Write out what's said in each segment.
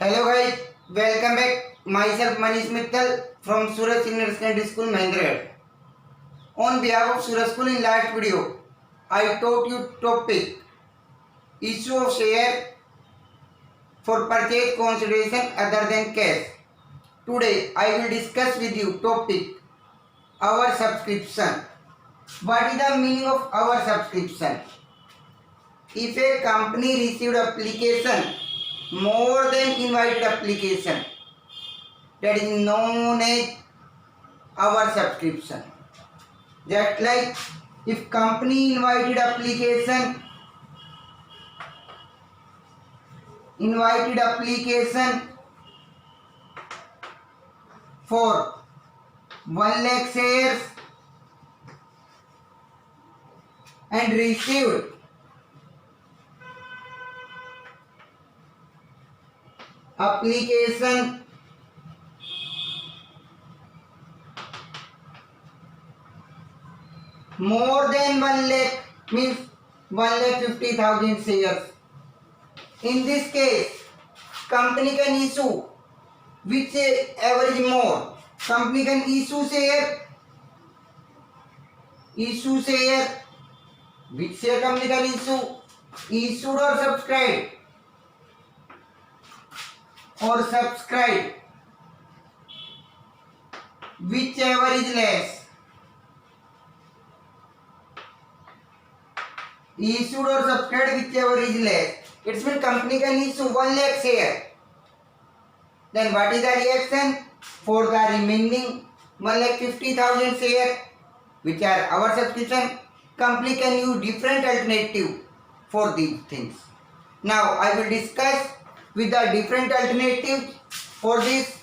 Hello guys, welcome back. Myself Manish Mittal from Suraj Senior Secondary School, Mahendragarh. On behalf of Suraj School, in last video, I taught you topic issue of share for purchase consideration other than cash. Today I will discuss with you topic our subscription. What is the meaning of our subscription? If a company received application more than invited application, that is known as our subscription. Just like if company invited application for 1 lakh shares and received application more than 1 lakh, means 1,50,000 shares. In this case, company can issue whichever is more. Company can issue share. Which share company can issue? Issued or subscribed? Whichever is less. Issued or subscribed, whichever is less. It means company can issue 1 lakh share. Then what is the reaction? For the remaining 1,50,000 share, which are our subscription, company can use different alternative for these things. Now I will discuss with the different alternatives for this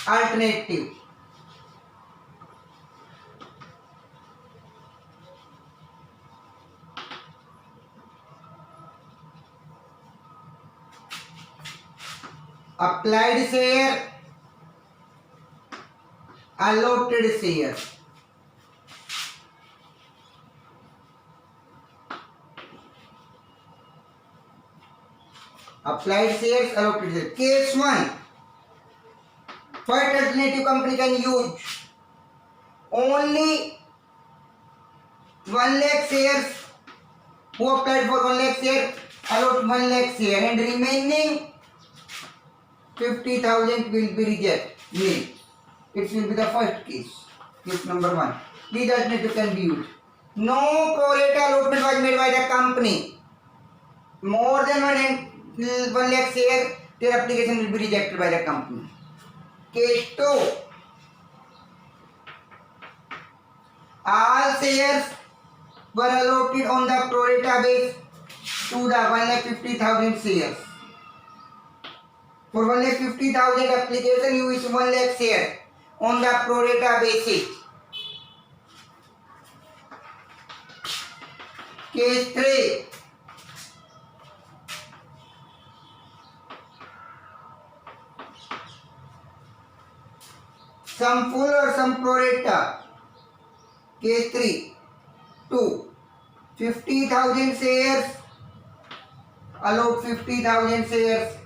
alternative. Applied share, allotted share. Applied shares, allotted shares. Case 1. What alternative company can use? Only 1 lakh shares. Who applied for 1 lakh share? Allot 1 lakh share and remaining 50,000 will be rejected. It will be the first case. Case number 1. These alternative can be used. No pro rata allotment was made by the company. More than 1 lakh share, their application will be rejected by the company. Case 2. All shares were allotted on the pro rata base to the 1,50,000 shares. For 1,50,000 application, you issue 1 lakh share on the pro rata basis. Case 3. Some full or some pro rata. Case 3. 2. 50,000 shares, allot 50,000 shares,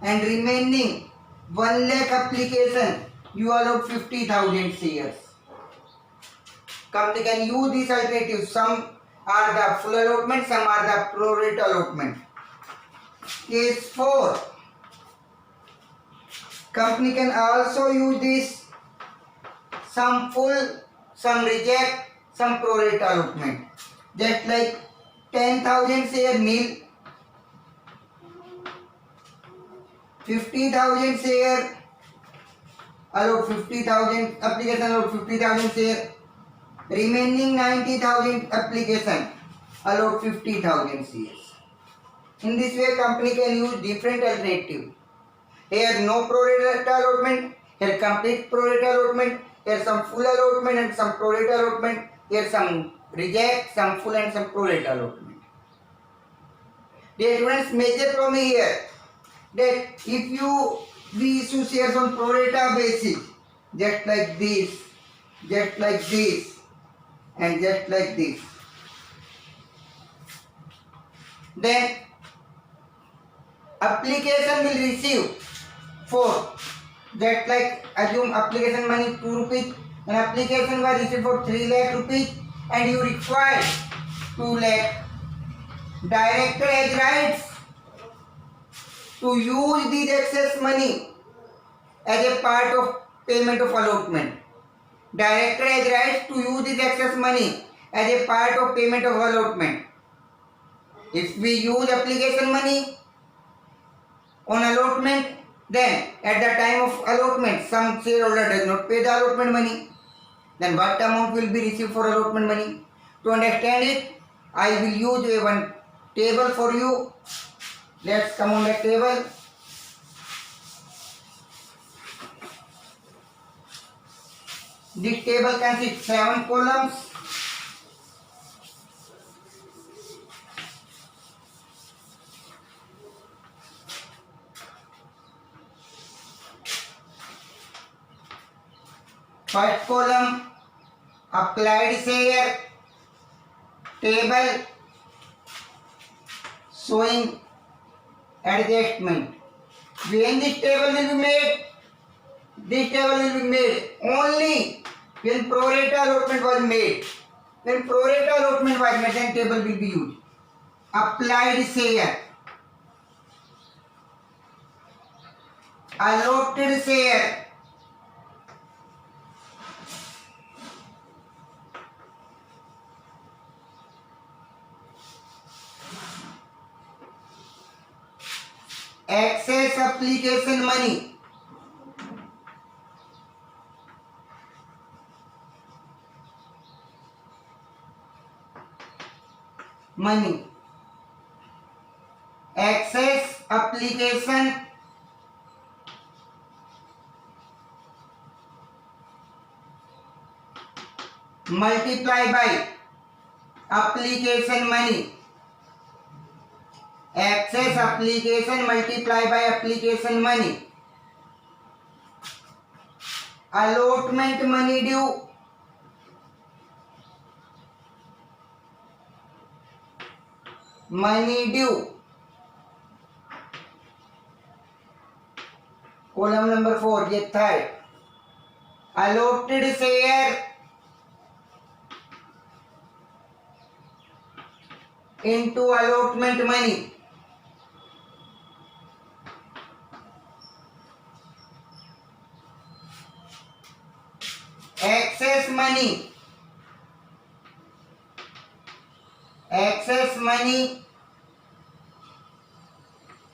and remaining 1 lakh application, you allot 50,000 shares. Company can use these alternatives. Some are the full allotment, some are the pro rata allotment. Case 4. Company can also use this, some full, some reject, some pro rata allotment. Just like 10,000 share nil, 50,000 share, allot 50,000 application, allot 50,000 share, remaining 90,000 application, allot 50,000 shares. In this way, company can use different alternative. Here no pro rata allotment, here complete pro rata allotment, here some full allotment and some pro rata allotment, here some reject, some full and some pro rata allotment. Dear students, major problem here that if we issue shares on pro rata basis, just like this, and just like this, then application will receive 4. That like assume application money 2 rupees, and application was received for 3 lakh rupees, and you require 2 lakh. Director has rights to use this excess money as a part of payment of allotment. Director has rights to use this excess money as a part of payment of allotment. If we use application money on allotment, then at the time of allotment some shareholder does not pay the allotment money, then what amount will be received for allotment money? To understand it, I will use one table for you. Let's come on the table. This table consists 7 columns. First column, applied share table showing adjustment. When this table will be made, this table will be made only when pro rata allotment was made. When pro rata allotment was made, then table will be used. Applied share, allotted share, excess application money, excess application multiply by application money, excess application multiply by application money, allotment money due, column number 4, ये third, allotted share into allotment money, excess money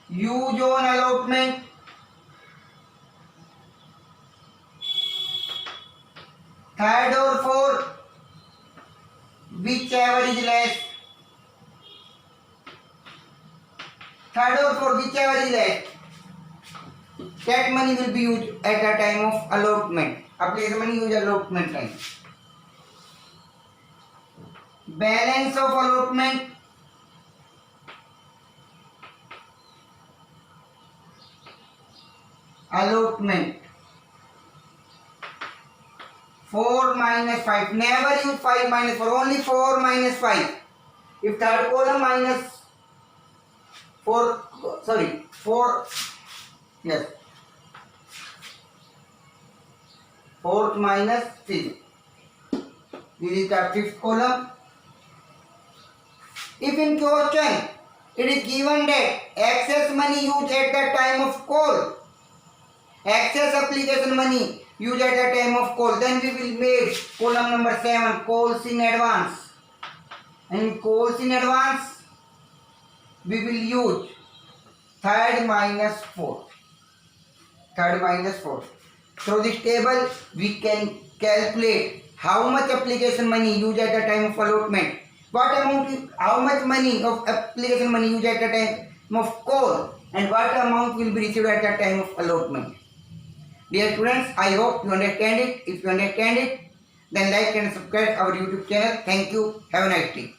used on allotment third or fourth, whichever is less. Third or fourth, whichever is less, that money will be used at the time of allotment. Application money used allotment time. Balance of allotment, allotment 4 minus 5. Never use 5 minus 4, only 4 minus 5. If third column minus 4, sorry, 4, yes, 4th minus 5th. This is the fifth column. If in question it is given that excess money used at the time of call, excess application money used at the time of call, then we will make column number 7, calls in advance. And in calls in advance, we will use third minus fourth. Through this table, we can calculate how much application money used at the time of allotment, how much money of application money used at the time of call, and what amount will be received at the time of allotment. Dear students, I hope you understand it. If you understand it, then like and subscribe our YouTube channel. Thank you. Have a nice day.